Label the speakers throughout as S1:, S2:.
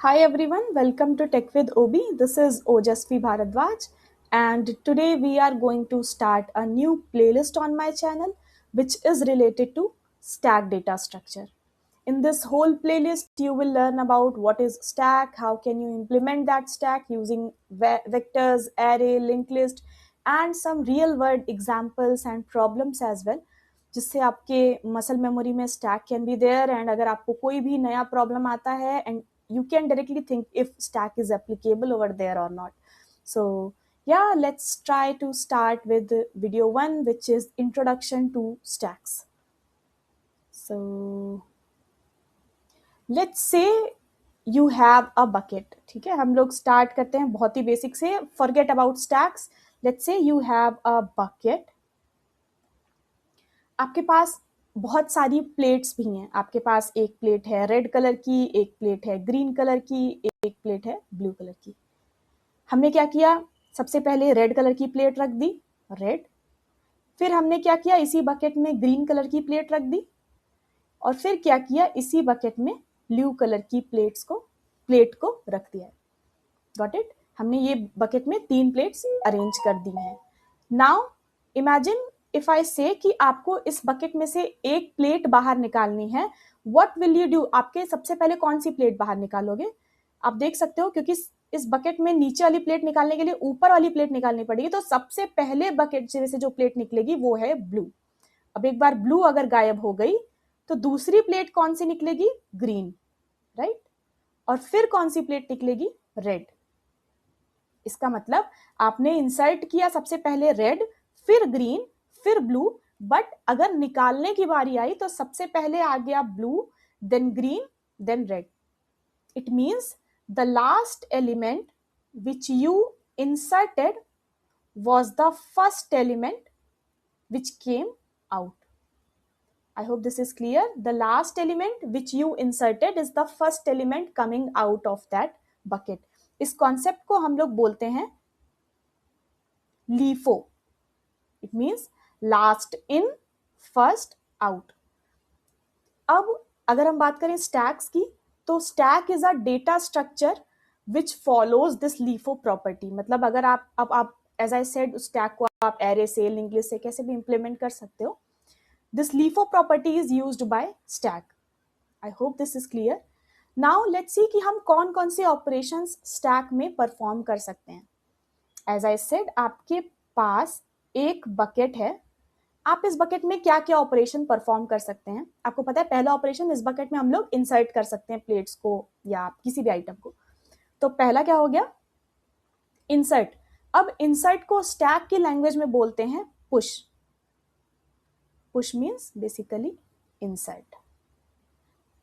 S1: Hi everyone, welcome to Tech with Obi. This is Ojasvi Bharadwaj, and today we are going to start a new playlist on my channel which is related to stack data structure. In this whole playlist, you will learn about what is stack, how can you implement that stack using vectors, array, linked list, and some real world examples and problems as well. जिससे आपके muscle memory में stack can be there and अगर आपको कोई भी नया problem आता है and you can directly think if stack is applicable over there or not. So yeah, let's try to start with video 1, which is introduction to stacks. So let's say you have a bucket. ठीक है, हम लोग start करते हैं बहुत ही basic से. Forget about stacks. Let's say you have a bucket. आपके पास बहुत सारी प्लेट्स भी हैं. आपके पास एक प्लेट है रेड कलर की, एक प्लेट है ग्रीन कलर की, एक प्लेट है ब्लू कलर की. हमने क्या किया, सबसे पहले रेड कलर की प्लेट रख दी, रेड. फिर हमने क्या किया, इसी बकेट में ग्रीन कलर की प्लेट रख दी, और फिर क्या किया, इसी बकेट में ब्लू कलर की प्लेट को रख दिया. Got it. हमने ये बकेट में 3 प्लेट्स अरेंज कर दी हैं. नाउ इमेजिन इफ आई से कि आपको इस बकेट में से एक प्लेट बाहर निकालनी है. What will you do? आपके सबसे पहले कौन सी प्लेट बाहर निकालोगे? आप देख सकते हो क्योंकि इस बकेट में नीचे वाली प्लेट निकालने के लिए ऊपर वाली प्लेट निकालनी पड़ेगी, तो सबसे पहले बकेट से जो प्लेट निकलेगी वो है ब्लू. अब एक बार ब्लू अगर गायब हो गई तो दूसरी प्लेट कौन सी निकलेगी? Green, right. और फिर कौन सी प्लेट निकलेगी? रेड. इसका मतलब आपने इंसर्ट किया सबसे पहले रेड, फिर ग्रीन, फिर ब्लू, बट अगर निकालने की बारी आई तो सबसे पहले आ गया blue, then green, then red. It means the last element which you inserted was the first element which came out. I hope this is clear. The last element which you inserted is the first element coming out of that bucket. इस concept को हम लोग बोलते हैं LIFO. It means last in, first out. अब अगर हम बात करें stacks की, तो stack is a data structure which follows this LIFO property. मतलब अगर आप as I said stack को आप array से, linked list से कैसे भी implement कर सकते हो. This LIFO property is used by stack. I hope this is clear. Now let's see कि हम कौन कौन से operations stack में perform कर सकते हैं. As I said, आपके पास एक bucket है. आप इस बकेट में क्या क्या ऑपरेशन परफॉर्म कर सकते हैं? आपको पता है पहला ऑपरेशन, इस बकेट में हम लोग इंसर्ट कर सकते हैं प्लेट्स को या किसी भी आइटम को. तो पहला क्या हो गया? इंसर्ट. अब इंसर्ट को स्टैक की लैंग्वेज में बोलते हैं push. Push means basically insert.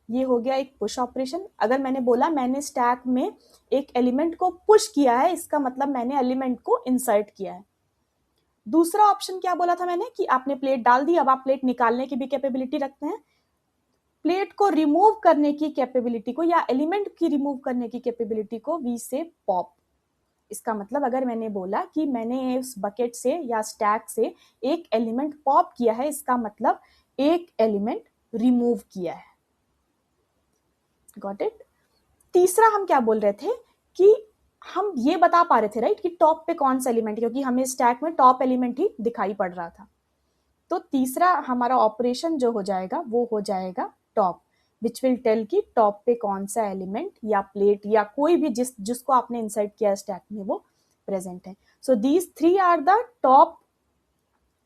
S1: ये हो गया एक पुश ऑपरेशन. अगर मैंने बोला मैंने स्टैक में एक एलिमेंट को पुश किया है, इसका मतलब मैंने एलिमेंट को इंसर्ट किया है. दूसरा ऑप्शन क्या बोला था मैंने कि आपने प्लेट डाल दी, अब आप प्लेट निकालने की भी कैपेबिलिटी रखते हैं. प्लेट को रिमूव करने की कैपेबिलिटी को या एलिमेंट की रिमूव करने की कैपेबिलिटी को वी से पॉप. इसका मतलब अगर मैंने बोला कि मैंने इस बकेट से या स्टैक से एक एलिमेंट पॉप किया है, इसका मतलब एक एलिमेंट रिमूव किया है. Got it. तीसरा हम क्या बोल रहे थे कि हम ये बता पा रहे थे, राइट, कि टॉप पे कौन सा एलिमेंट, क्योंकि हमें स्टैक में टॉप एलिमेंट ही दिखाई पड़ रहा था. तो तीसरा हमारा ऑपरेशन जो हो जाएगा वो हो जाएगा टॉप, विच विल टेल कि टॉप पे कौन सा एलिमेंट या प्लेट या कोई भी जिसको आपने इंसर्ट किया स्टैक में वो प्रेजेंट है. So these 3 are the top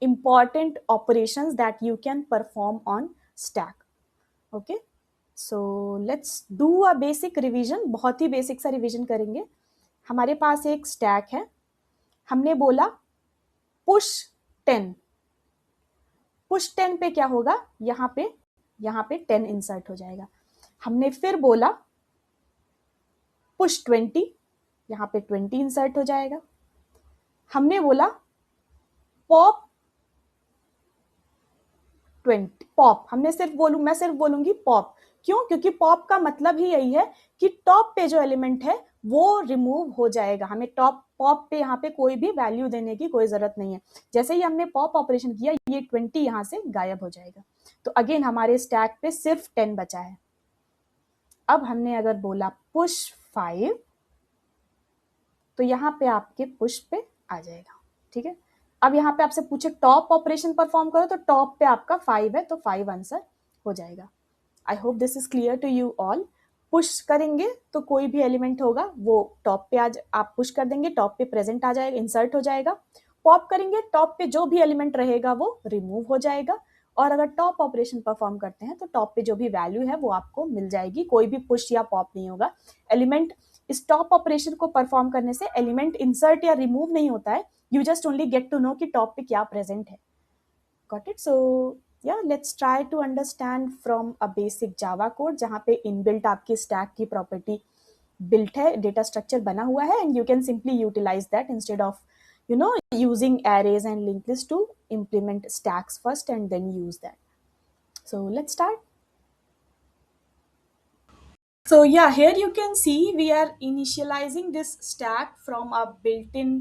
S1: important operations that you can perform on stack. Okay, so let's do a basic revision. बहुत ही बेसिक सा रिविजन करेंगे. हमारे पास एक स्टैक है. हमने बोला पुश 10. पुश 10 पे क्या होगा? यहाँ पे 10 इंसर्ट हो जाएगा. हमने फिर बोला पुश 20, यहाँ पे 20 इंसर्ट हो जाएगा. हमने बोला पॉप 20, पॉप. मैं सिर्फ बोलूंगी पॉप. क्यों? क्योंकि पॉप का मतलब ही यही है कि टॉप पे जो एलिमेंट है वो रिमूव हो जाएगा. हमें पॉप पे यहाँ पे कोई भी वैल्यू देने की कोई जरूरत नहीं है. जैसे ही हमने पॉप ऑपरेशन किया, ये 20 यहाँ से गायब हो जाएगा. तो अगेन हमारे स्टैक पे सिर्फ 10 बचा है. अब हमने अगर बोला पुश 5, तो यहाँ पे आपके पुश पे आ जाएगा, ठीक है। अब यहाँ पे आपसे पूछे टॉप ऑपरेशन परफॉर्म करो, तो टॉप पे आपका 5 है, तो 5 आंसर हो जाएगा। I hope this is clear to you all. Push करेंगे तो कोई भी एलिमेंट होगा वो टॉप पे आप पुश कर देंगे, टॉप पे प्रेजेंट आ जाएगा, इंसर्ट हो जाएगा। पॉप करेंगे, टॉप पे जो भी एलिमेंट रहेगा वो रिमूव हो जाएगा। और अगर टॉप ऑपरेशन परफॉर्म करते हैं तो टॉप पे जो भी वैल्यू है वो आपको मिल जाएगी, कोई भी पुश या पॉप नहीं होगा। एलिमेंट इस टॉप ऑपरेशन को परफॉर्म करने से एलिमेंट इंसर्ट या रिमूव नहीं होता है, you just only get to know कि टॉप पे क्या प्रेजेंट है। Got it? So yeah, let's try to understand from a basic java code जहाँ पे inbuilt आपकी stack की property built है, data structure बना हुआ है, and you can simply utilize that instead of using arrays and linked list to implement stacks first and then use that. So let's start. So yeah, here you can see we are initializing this stack from a built-in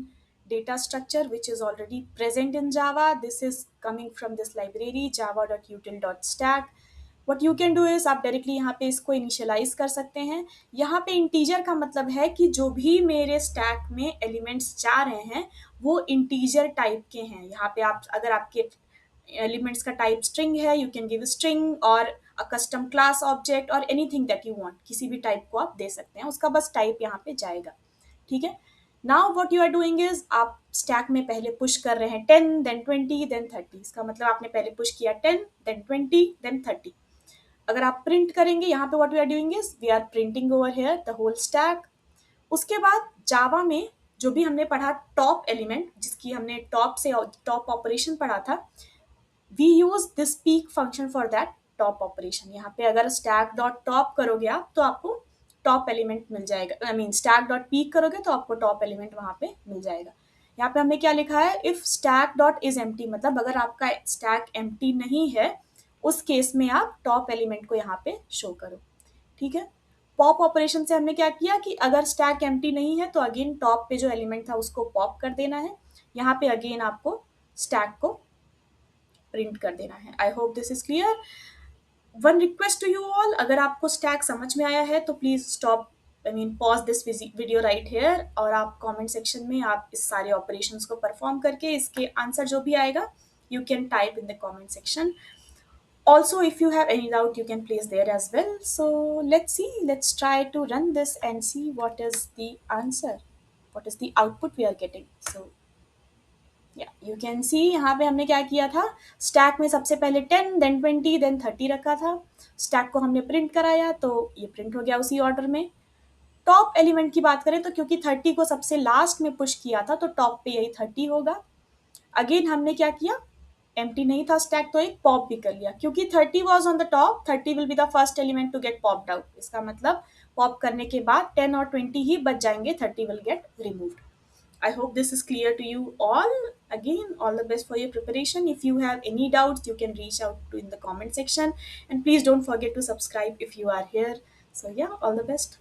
S1: data structure which is already present in Java. This is coming from this library java.util.stack. What you can do is आप directly यहाँ पे इसको initialize कर सकते हैं। यहाँ पे integer का मतलब है कि जो भी मेरे stack में elements जा रहे हैं वो integer type के हैं। यहाँ पे आप अगर आपके elements का type string है, you can give a string और a custom class object और anything that you want, किसी भी type को आप दे सकते हैं, उसका बस type यहाँ पे जाएगा, ठीक है। Now what you are doing is आप stack में पहले push कर रहे हैं 10, then 20, then 30। इसका मतलब आपने पहले push किया 10, then 20, then 30। अगर आप print करेंगे यहाँ पे what we are doing is we are printing over here the whole stack। उसके बाद जावा में जो भी हमने पढ़ा टॉप एलिमेंट, जिसकी हमने टॉप से टॉप ऑपरेशन पढ़ा था, we use this peek function for that top operation. यहाँ पे अगर स्टैक डॉट टॉप करोगे आप तो आपको टॉप एलिमेंट मिल जाएगा, I mean stack dot peak करोगे तो आपको टॉप एलिमेंट वहां पे मिल जाएगा। यहाँ पे हमने क्या लिखा है, if stack dot is empty, मतलब अगर आपका स्टैक एम्प्टी नहीं है उस केस में आप टॉप एलिमेंट को यहाँ पे शो करो, ठीक है। पॉप ऑपरेशन से हमने क्या किया कि अगर स्टैक एम्प्टी नहीं है तो अगेन टॉप पे जो एलिमेंट था उसको पॉप कर देना है, यहाँ पे अगेन आपको स्टैक को प्रिंट कर देना है। I hope this is clear. One request to you all, अगर आपको स्टैक समझ में आया है तो please stop, I mean pause this video right here और आप कमेंट सेक्शन में आप इस सारे ऑपरेशंस को परफॉर्म करके इसके आंसर जो भी आएगा you can type in the comment section. Also, if you have any doubt, you can place there as well. So let's see, let's try to run this and see what is the answer, what is the output we are getting. So you can see यहाँ पे हमने क्या किया था, stack में सबसे पहले 10, then 20, then 30 रखा था। स्टैक को हमने प्रिंट कराया तो ये प्रिंट हो गया उसी ऑर्डर में। टॉप एलिमेंट की बात करें तो क्योंकि 30 को सबसे लास्ट में पुश किया था तो टॉप पे यही 30 होगा। अगेन हमने क्या किया, एम्प्टी नहीं था स्टैक तो एक पॉप भी कर लिया, क्योंकि 30 was on the top, 30 will be the first element to get popped out. इसका मतलब पॉप करने के बाद 10 और 20 ही बच जाएंगे, 30 will get removed. I hope this is clear to you all. Again, all the best for your preparation. If you have any doubts, you can reach out to in the comment section. And please don't forget to subscribe if you are here. So yeah, all the best.